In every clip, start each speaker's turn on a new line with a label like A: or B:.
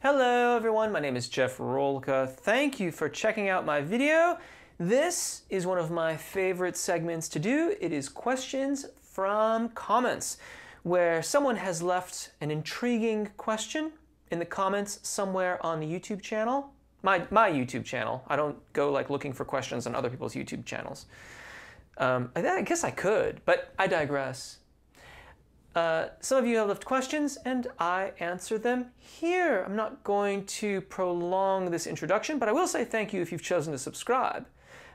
A: Hello everyone, my name is Jeff Rolka. Thank you for checking out my video. This is one of my favorite segments to do. It is questions from comments, where someone has left an intriguing question in the comments somewhere on the YouTube channel. My YouTube channel. I don't go like looking for questions on other people's YouTube channels. I guess I could, but I digress. Some of you have left questions and I answer them here. I'm not going to prolong this introduction, but I will say thank you if you've chosen to subscribe.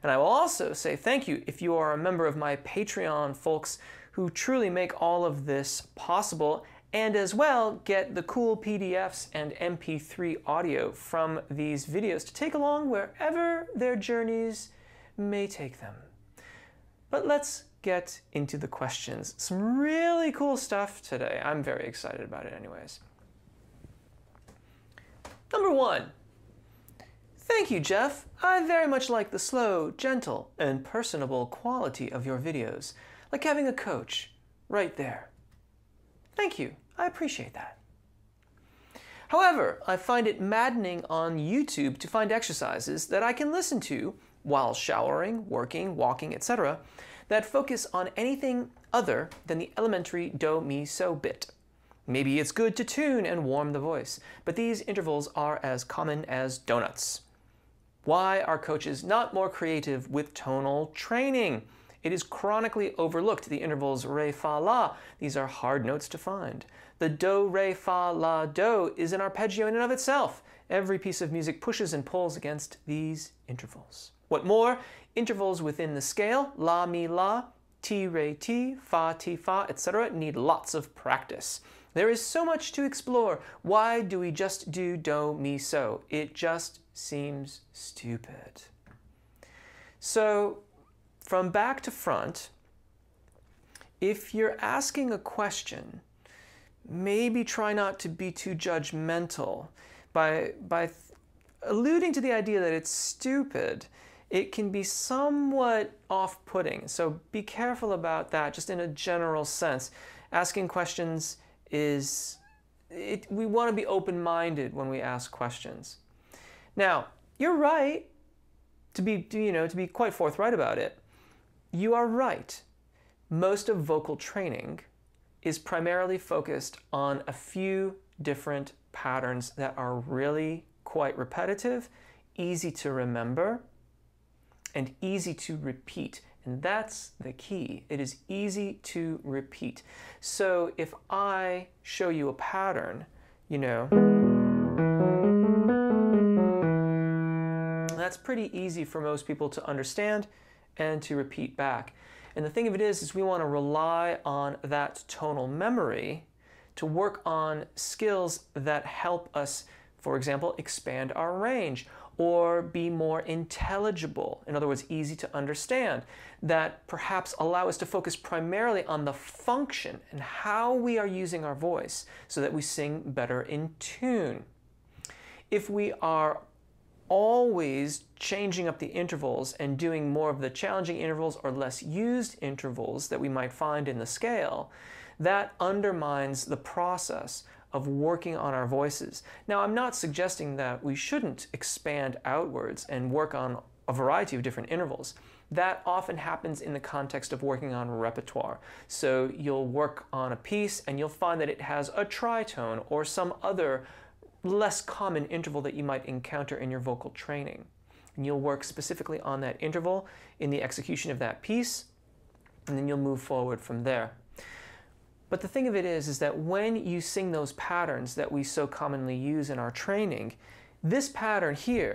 A: And I will also say thank you if you are a member of my Patreon folks who truly make all of this possible, and as well get the cool PDFs and MP3 audio from these videos to take along wherever their journeys may take them. But let's get into the questions. Some really cool stuff today. I'm very excited about it anyways. Number 1. Thank you, Jeff. I very much like the slow, gentle, and personable quality of your videos. Like having a coach right there. Thank you. I appreciate that. However, I find it maddening on YouTube to find exercises that I can listen to while showering, working, walking, etc., that focus on anything other than the elementary do, mi, so bit. Maybe it's good to tune and warm the voice, but these intervals are as common as donuts. Why are coaches not more creative with tonal training? It is chronically overlooked, the intervals re, fa, la. These are hard notes to find. The do, re, fa, la, do is an arpeggio in and of itself. Every piece of music pushes and pulls against these intervals. What more, intervals within the scale, la, mi, la, ti, re, ti, fa, etc. need lots of practice. There is so much to explore. Why do we just do do, mi, so? It just seems stupid. So, from back to front, if you're asking a question, maybe try not to be too judgmental. By alluding to the idea that it's stupid, it can be somewhat off-putting. So be careful about that, just in a general sense. Asking questions we want to be open-minded when we ask questions. Now, you're right, to be quite forthright about it. You are right. Most of vocal training is primarily focused on a few different patterns that are really quite repetitive, easy to remember, and easy to repeat. And that's the key. It is easy to repeat. So if I show you a pattern, that's pretty easy for most people to understand and to repeat back. And the thing of it is we want to rely on that tonal memory to work on skills that help us, for example, expand our range or be more intelligible, in other words, easy to understand, that perhaps allow us to focus primarily on the function and how we are using our voice so that we sing better in tune. If we are always changing up the intervals and doing more of the challenging intervals or less used intervals that we might find in the scale, that undermines the process of working on our voices. Now, I'm not suggesting that we shouldn't expand outwards and work on a variety of different intervals. That often happens in the context of working on repertoire. So you'll work on a piece and you'll find that it has a tritone or some other less common interval that you might encounter in your vocal training. And you'll work specifically on that interval in the execution of that piece, and then you'll move forward from there. But the thing of it is that when you sing those patterns that we so commonly use in our training, this pattern here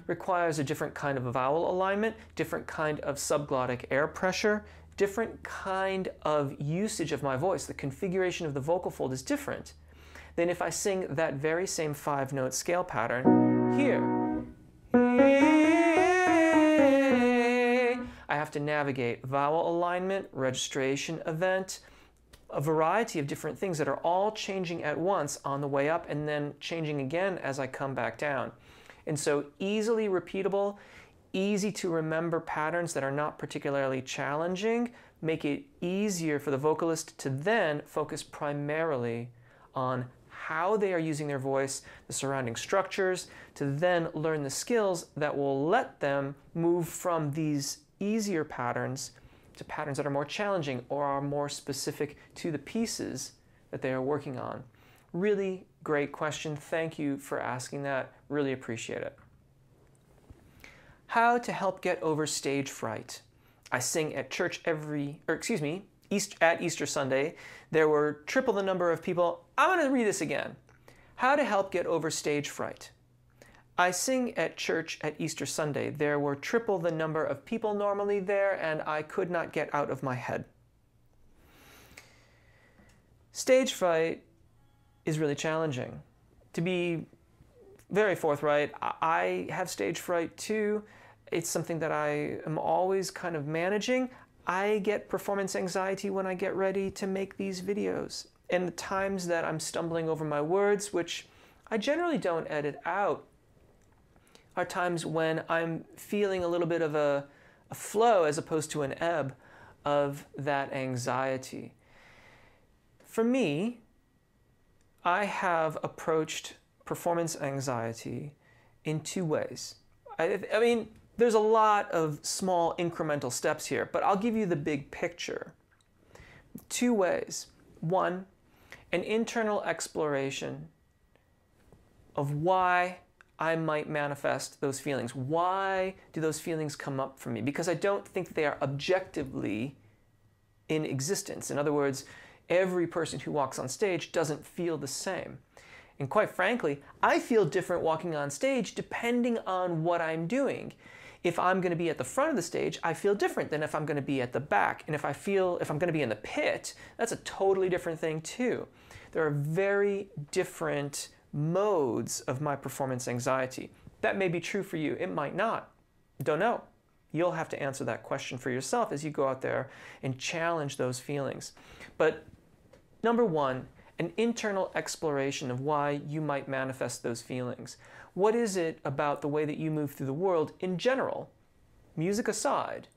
A: requires a different kind of vowel alignment, different kind of subglottic air pressure, different kind of usage of my voice. The configuration of the vocal fold is different than if I sing that very same 5-note scale pattern here. I have to navigate vowel alignment, registration event, a variety of different things that are all changing at once on the way up and then changing again as I come back down. And so easily repeatable, easy to remember patterns that are not particularly challenging, make it easier for the vocalist to then focus primarily on how they are using their voice, the surrounding structures, to then learn the skills that will let them move from these easier patterns to patterns that are more challenging or are more specific to the pieces that they are working on. Really great question. Thank you for asking that. Really appreciate it. How to help get over stage fright. I sing at church at Easter Sunday. There were triple the number of people. I'm going to read this again. How to help get over stage fright. I sing at church at Easter Sunday. There were triple the number of people normally there, and I could not get out of my head. Stage fright is really challenging. To be very forthright, I have stage fright too. It's something that I am always kind of managing. I get performance anxiety when I get ready to make these videos. And the times that I'm stumbling over my words, which I generally don't edit out, are times when I'm feeling a little bit of a flow as opposed to an ebb of that anxiety. For me, I have approached performance anxiety in two ways. I mean, there's a lot of small incremental steps here, but I'll give you the big picture. Two ways. One, an internal exploration of why I might manifest those feelings. Why do those feelings come up for me? Because I don't think they are objectively in existence. In other words, every person who walks on stage doesn't feel the same. And quite frankly, I feel different walking on stage depending on what I'm doing. If I'm going to be at the front of the stage, I feel different than if I'm going to be at the back. And if I'm going to be in the pit, that's a totally different thing too. There are very different modes of my performance anxiety. That may be true for you. It might not. Don't know. You'll have to answer that question for yourself as you go out there and challenge those feelings. But number one, an internal exploration of why you might manifest those feelings. What is it about the way that you move through the world in general, music aside?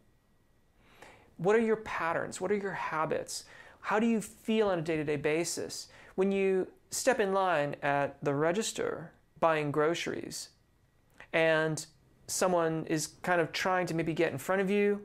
A: What are your patterns? What are your habits? How do you feel on a day-to-day basis? When you step in line at the register buying groceries and someone is kind of trying to maybe get in front of you,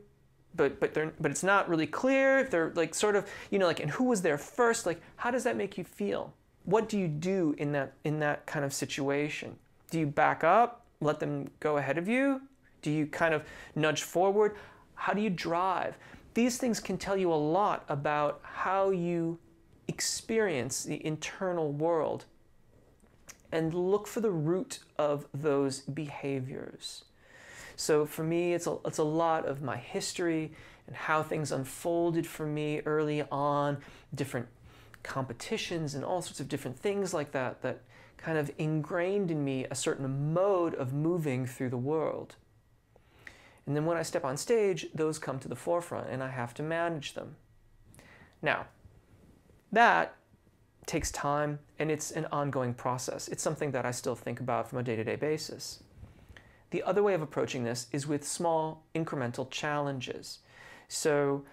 A: but it's not really clear. They're like sort of, like, and who was there first? Like, how does that make you feel? What do you do in that kind of situation? Do you back up, let them go ahead of you? Do you kind of nudge forward? How do you drive? These things can tell you a lot about how you experience the internal world, and look for the root of those behaviors. So for me, it's a lot of my history and how things unfolded for me early on, different competitions and all sorts of different things like that that kind of ingrained in me a certain mode of moving through the world. And then when I step on stage, those come to the forefront and I have to manage them. Now, that takes time and it's an ongoing process. It's something that I still think about from a day-to-day basis. The other way of approaching this is with small incremental challenges. So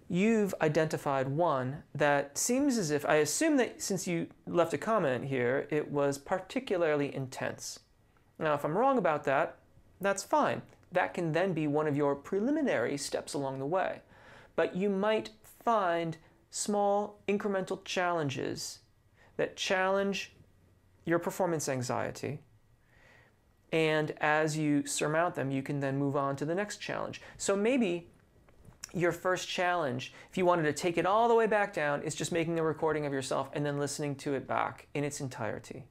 A: you've identified one that seems as if, I assume that since you left a comment here, it was particularly intense. Now, if I'm wrong about that, that's fine. That can then be one of your preliminary steps along the way. But you might find small incremental challenges that challenge your performance anxiety. And as you surmount them, you can then move on to the next challenge. So maybe your first challenge, if you wanted to take it all the way back down, is just making a recording of yourself and then listening to it back in its entirety.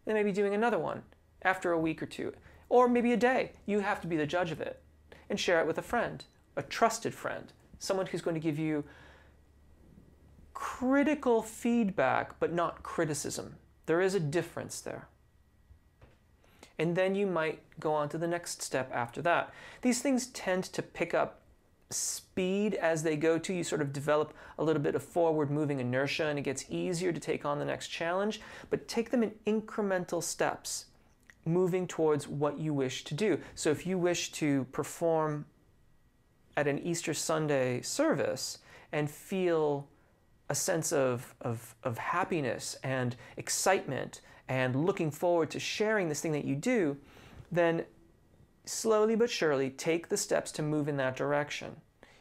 A: Then maybe doing another one after a week or two, or maybe a day. You have to be the judge of it and share it with a friend, a trusted friend, someone who's going to give you critical feedback, but not criticism. There is a difference there. And then you might go on to the next step after that. These things tend to pick up speed as they go to. You sort of develop a little bit of forward moving inertia and it gets easier to take on the next challenge, but take them in incremental steps, moving towards what you wish to do. So if you wish to perform at an Easter Sunday service and feel a sense of happiness and excitement and looking forward to sharing this thing that you do, then slowly but surely take the steps to move in that direction.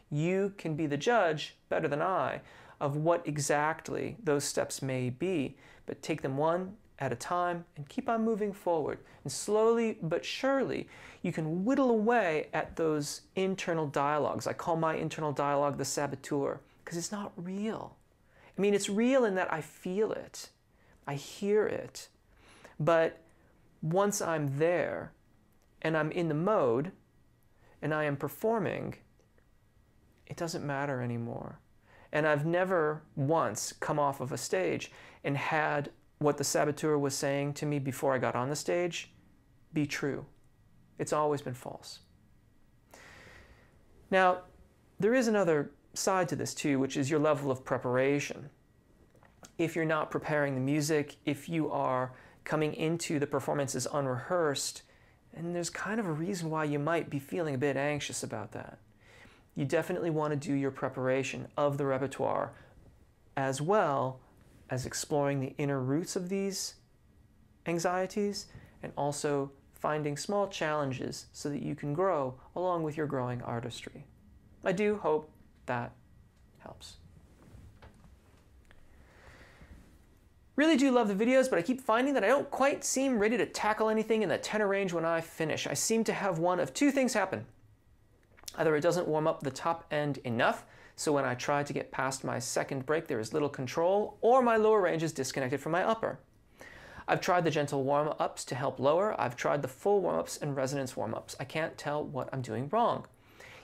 A: You can be the judge, better than I, of what exactly those steps may be, but take them one at a time and keep on moving forward. And slowly but surely, you can whittle away at those internal dialogues. I call my internal dialogue the saboteur, because it's not real. I mean, it's real in that I feel it, I hear it, but once I'm there and I'm in the mode and I am performing, it doesn't matter anymore. And I've never once come off of a stage and had what the saboteur was saying to me before I got on the stage be true. It's always been false. Now, there is another side to this too, which is your level of preparation. If you're not preparing the music, if you are coming into the performances unrehearsed, and there's kind of a reason why you might be feeling a bit anxious about that. You definitely want to do your preparation of the repertoire as well as exploring the inner roots of these anxieties and also finding small challenges so that you can grow along with your growing artistry. I do hope that helps. Really do love the videos, but I keep finding that I don't quite seem ready to tackle anything in the tenor range when I finish. I seem to have one of two things happen. Either it doesn't warm up the top end enough, so when I try to get past my second break there is little control, or my lower range is disconnected from my upper. I've tried the gentle warm-ups to help lower. I've tried the full warm-ups and resonance warm-ups. I can't tell what I'm doing wrong.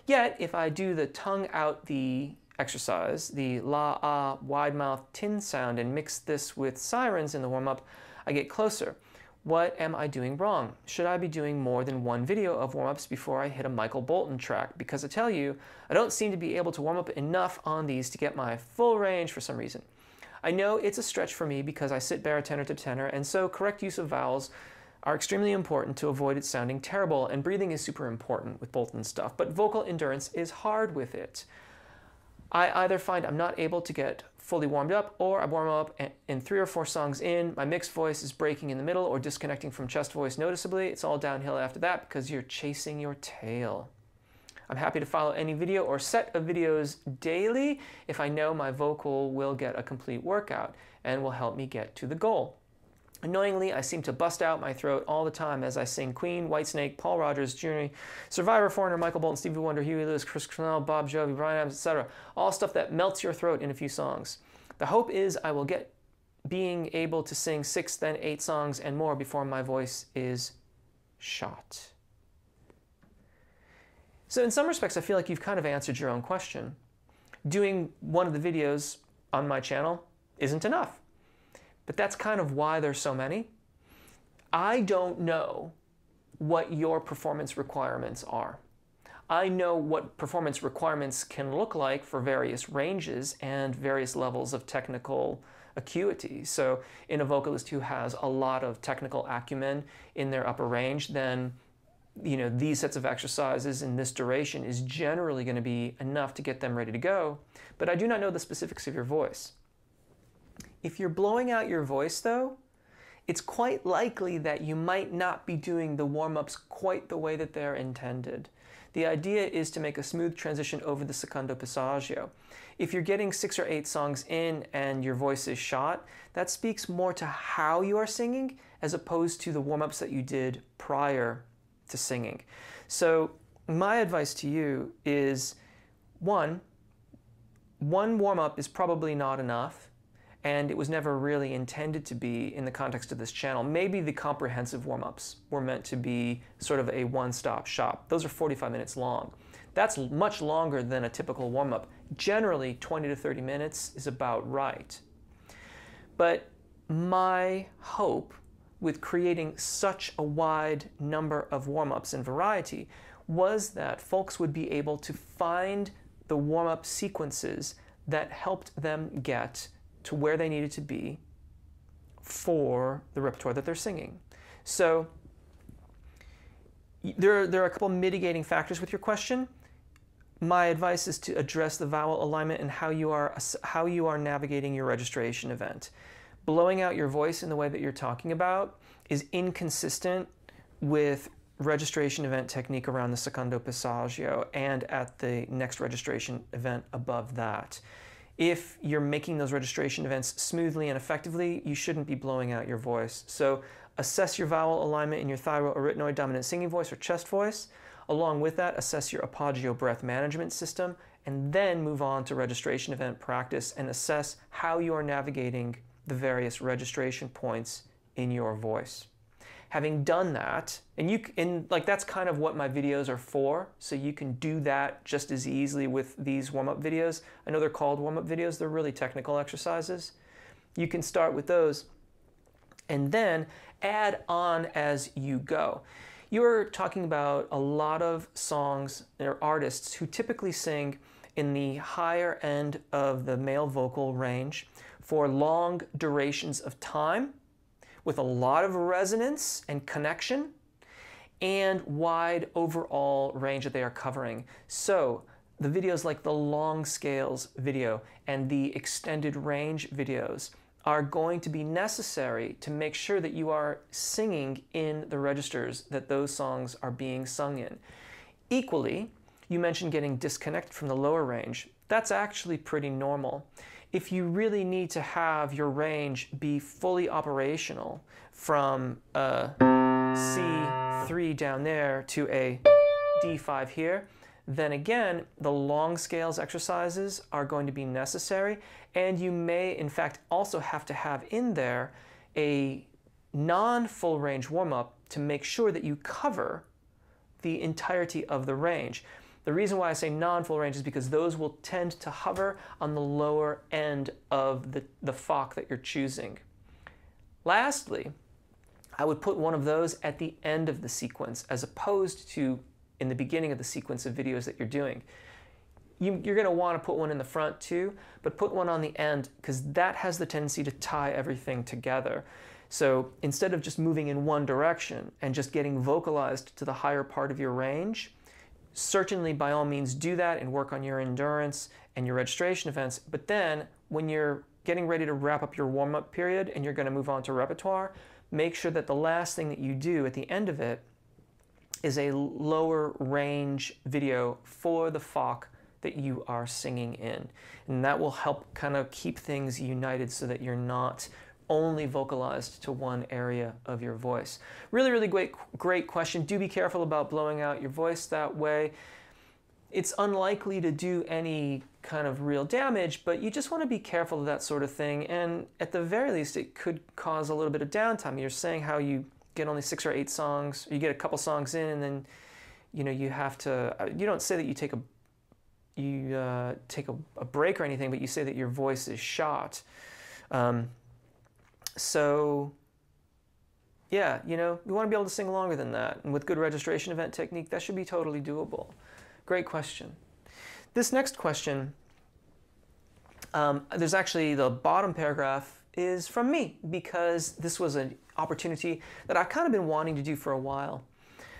A: Yet, if I do the tongue out the exercise, the la, ah, wide mouth tin sound, and mix this with sirens in the warm-up, I get closer. What am I doing wrong? Should I be doing more than one video of warm-ups before I hit a Michael Bolton track? Because I tell you, I don't seem to be able to warm up enough on these to get my full range for some reason. I know it's a stretch for me because I sit baritone to tenor, and so correct use of vowels are extremely important to avoid it sounding terrible, and breathing is super important with Bolton stuff, but vocal endurance is hard with it. I either find I'm not able to get fully warmed up, or I warm up and 3 or 4 songs in, my mixed voice is breaking in the middle or disconnecting from chest voice noticeably. It's all downhill after that because you're chasing your tail. I'm happy to follow any video or set of videos daily if I know my vocal will get a complete workout and will help me get to the goal. Annoyingly, I seem to bust out my throat all the time as I sing Queen, Whitesnake, Paul Rogers, Jr., Survivor, Foreigner, Michael Bolton, Stevie Wonder, Huey Lewis, Chris Cornell, Bob Jovi, Bryan Adams, etc. All stuff that melts your throat in a few songs. The hope is I will get being able to sing 6, then 8 songs and more before my voice is shot. So in some respects, I feel like you've kind of answered your own question. Doing one of the videos on my channel isn't enough. But that's kind of why there's so many. I don't know what your performance requirements are. I know what performance requirements can look like for various ranges and various levels of technical acuity. So in a vocalist who has a lot of technical acumen in their upper range, then these sets of exercises in this duration is generally going to be enough to get them ready to go. But I do not know the specifics of your voice. If you're blowing out your voice, though, it's quite likely that you might not be doing the warm-ups quite the way that they're intended. The idea is to make a smooth transition over the secondo passaggio. If you're getting 6 or 8 songs in and your voice is shot, that speaks more to how you are singing as opposed to the warm-ups that you did prior to singing. So my advice to you is, one warm-up is probably not enough, and it was never really intended to be in the context of this channel. Maybe the comprehensive warm-ups were meant to be sort of a one-stop shop. Those are 45 minutes long. That's much longer than a typical warm-up. Generally, 20 to 30 minutes is about right. But my hope with creating such a wide number of warm-ups and variety was that folks would be able to find the warm-up sequences that helped them get to where they needed to be for the repertoire that they're singing. So there are a couple mitigating factors with your question. my advice is to address the vowel alignment and how you are navigating your registration event. Blowing out your voice in the way that you're talking about is inconsistent with registration event technique around the secondo passaggio and at the next registration event above that. If you're making those registration events smoothly and effectively, you shouldn't be blowing out your voice. So assess your vowel alignment in your thyroarytenoid dominant singing voice or chest voice. Along with that, assess your arpeggio breath management system, and then move on to registration event practice and assess how you are navigating the various registration points in your voice. Having done that, and that's kind of what my videos are for, so you can do that just as easily with these warm-up videos. I know they're called warm-up videos, they're really technical exercises. You can start with those and then add on as you go. You're talking about a lot of songs or artists who typically sing in the higher end of the male vocal range for long durations of time with a lot of resonance and connection and wide overall range that they are covering. So the videos like the long scales video and the extended range videos are going to be necessary to make sure that you are singing in the registers that those songs are being sung in. Equally, you mentioned getting disconnected from the lower range. That's actually pretty normal. If you really need to have your range be fully operational from a C3 down there to a D5 here, then again, the long scales exercises are going to be necessary, and you may in fact also have to have in there a non-full range warm-up to make sure that you cover the entirety of the range. The reason why I say non-full range is because those will tend to hover on the lower end of the FOC that you're choosing. Lastly, I would put one of those at the end of the sequence as opposed to in the beginning of the sequence of videos that you're doing. You're going to want to put one in the front too, but put one on the end because that has the tendency to tie everything together. So instead of just moving in one direction and just getting vocalized to the higher part of your range, certainly by all means do that and work on your endurance and your registration events, but then when you're getting ready to wrap up your warm-up period and you're going to move on to repertoire, make sure that the last thing that you do at the end of it is a lower range video for the FOC that you are singing in. And that will help kind of keep things united so that you're not only vocalized to one area of your voice. Really, really great question. Do be careful about blowing out your voice that way. It's unlikely to do any kind of real damage, but you just want to be careful of that sort of thing. And at the very least, it could cause a little bit of downtime. You're saying how you get only 6 or 8 songs, or you get a couple songs in, and then you have to. You don't say that you take a break or anything, but you say that your voice is shot. So yeah, you want to be able to sing longer than that, and with good registration event technique, that should be totally doable. Great question. This next question, there's actually the bottom paragraph is from me because this was an opportunity that I've kind of been wanting to do for a while.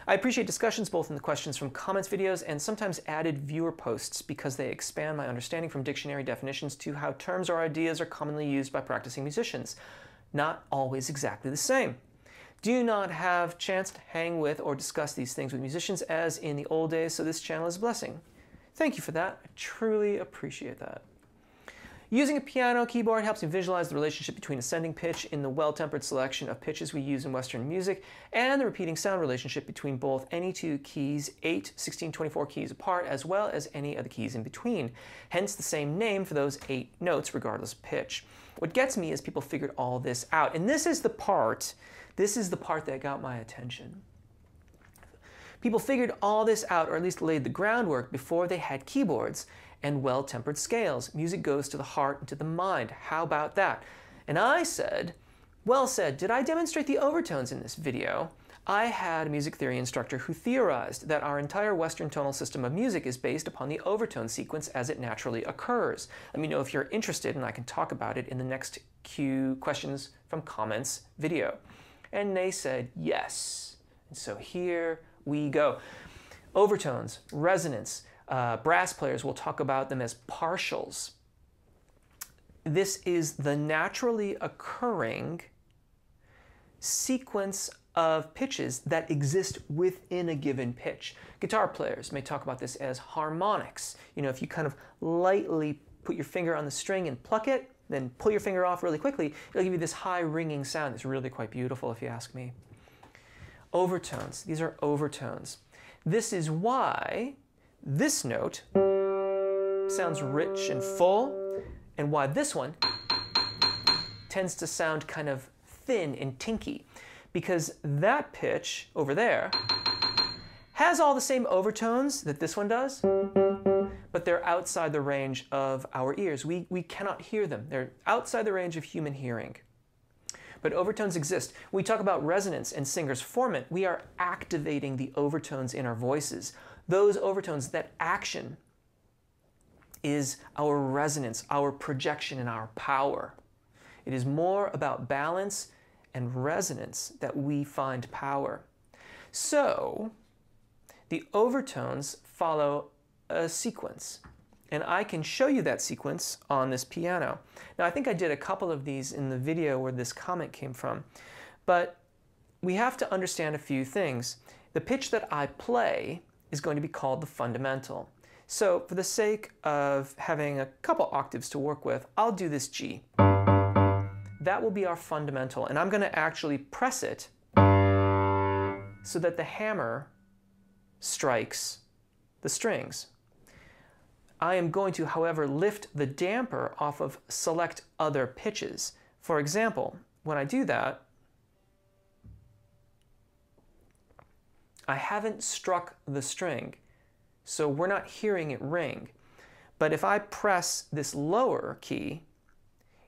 A: I appreciate discussions both in the questions from comments videos and sometimes added viewer posts because they expand my understanding from dictionary definitions to how terms or ideas are commonly used by practicing musicians. Not always exactly the same. Do not have chance to hang with or discuss these things with musicians as in the old days, so this channel is a blessing. Thank you for that. I truly appreciate that. Using a piano keyboard helps me visualize the relationship between ascending pitch in the well-tempered selection of pitches we use in Western music and the repeating sound relationship between both any two keys, 8, 16, 24 keys apart, as well as any of the keys in between. Hence the same name for those 8 notes regardless of pitch. What gets me is people figured all this out, and this is the part that got my attention. People figured all this out, or at least laid the groundwork before they had keyboards and well-tempered scales. Music goes to the heart and to the mind. How about that? And I said, well said. Did I demonstrate the overtones in this video? I had a music theory instructor who theorized that our entire Western tonal system of music is based upon the overtone sequence as it naturally occurs. Let me know if you're interested and I can talk about it in the next questions from comments video. And they said yes. And so here we go. Overtones, resonance, Brass players will talk about them as partials. This is the naturally occurring sequence of pitches that exist within a given pitch. Guitar players may talk about this as harmonics. You know, if you kind of lightly put your finger on the string and pluck it, then pull your finger off really quickly, it'll give you this high ringing sound. It's really quite beautiful if you ask me. Overtones, these are overtones. This is why this note sounds rich and full, and why this one tends to sound kind of thin and tinky, because that pitch over there has all the same overtones that this one does, but they're outside the range of our ears. We cannot hear them. They're outside the range of human hearing. But overtones exist. When we talk about resonance and singers form it, we are activating the overtones in our voices. Those overtones, that action, is our resonance, our projection, and our power. It is more about balance and resonance that we find power. So, the overtones follow a sequence. And I can show you that sequence on this piano. Now, I think I did a couple of these in the video where this comment came from, but we have to understand a few things. The pitch that I play is going to be called the fundamental. So for the sake of having a couple octaves to work with, I'll do this G. That will be our fundamental, and I'm going to actually press it so that the hammer strikes the strings. I am going to, however, lift the damper off of select other pitches. For example, when I do that, I haven't struck the string, so we're not hearing it ring. But if I press this lower key,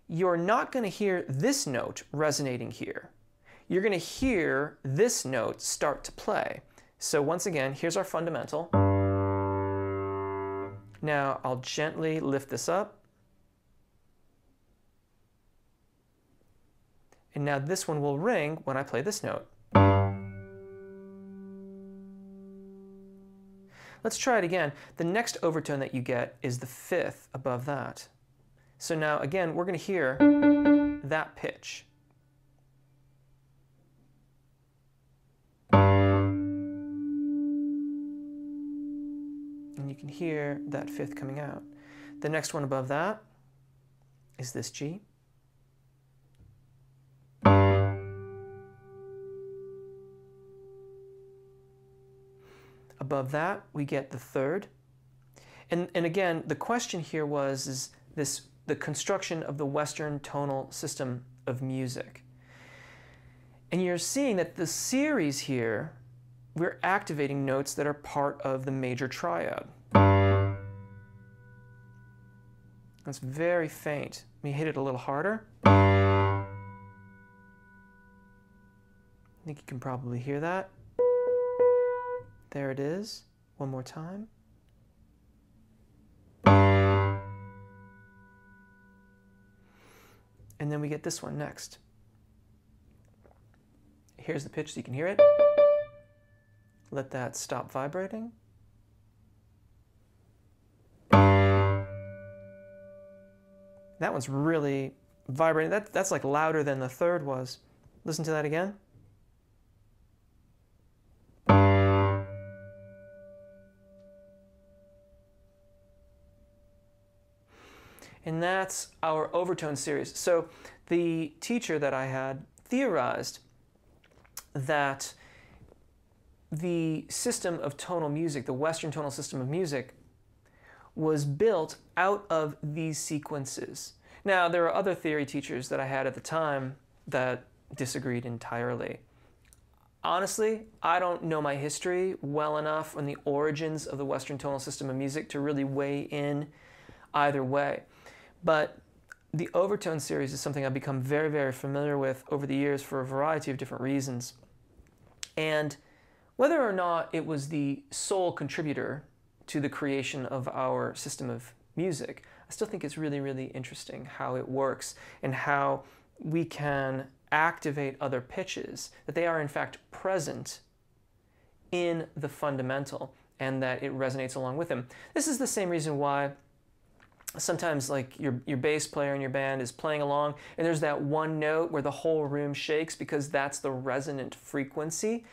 A: you're not going to hear this note resonating here. You're going to hear this note start to play. So once again, here's our fundamental. Now I'll gently lift this up. And now this one will ring when I play this note. Let's try it again. The next overtone that you get is the fifth above that. So now again, we're going to hear that pitch. And you can hear that fifth coming out. The next one above that is this G. Above that, we get the third. And again, the question here was the construction of the Western tonal system of music. And you're seeing that the series here, we're activating notes that are part of the major triad. That's very faint. Let me hit it a little harder. I think you can probably hear that. There it is. One more time. And then we get this one next. Here's the pitch so you can hear it. Let that stop vibrating. That one's really vibrating. That's like louder than the third was. Listen to that again. And that's our overtone series. So the teacher that I had theorized that the system of tonal music, the Western tonal system of music, was built out of these sequences. Now, there are other theory teachers that I had at the time that disagreed entirely. Honestly, I don't know my history well enough on the origins of the Western tonal system of music to really weigh in either way. But the overtone series is something I've become very, very familiar with over the years for a variety of different reasons. And whether or not it was the sole contributor to the creation of our system of music, I still think it's really, really interesting how it works and how we can activate other pitches, that they are in fact present in the fundamental. and that it resonates along with him. This is the same reason why sometimes like your bass player in your band is playing along and there's that one note where the whole room shakes, because that's the resonant frequency.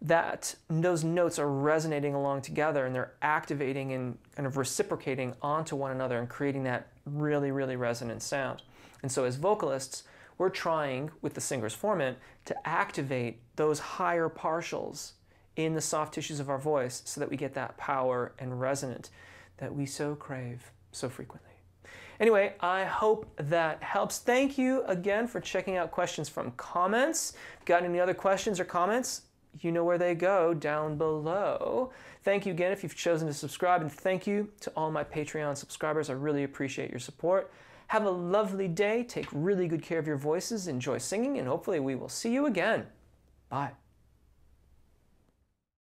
A: That those notes are resonating along together and they're activating and kind of reciprocating onto one another and creating that really, really resonant sound. And so as vocalists, we're trying with the singer's formant to activate those higher partials in the soft tissues of our voice so that we get that power and resonant that we so crave so frequently. Anyway, I hope that helps. Thank you again for checking out questions from comments. Got any other questions or comments? You know where they go, down below. Thank you again if you've chosen to subscribe, and thank you to all my Patreon subscribers. I really appreciate your support. Have a lovely day. Take really good care of your voices. Enjoy singing, and hopefully we will see you again. Bye.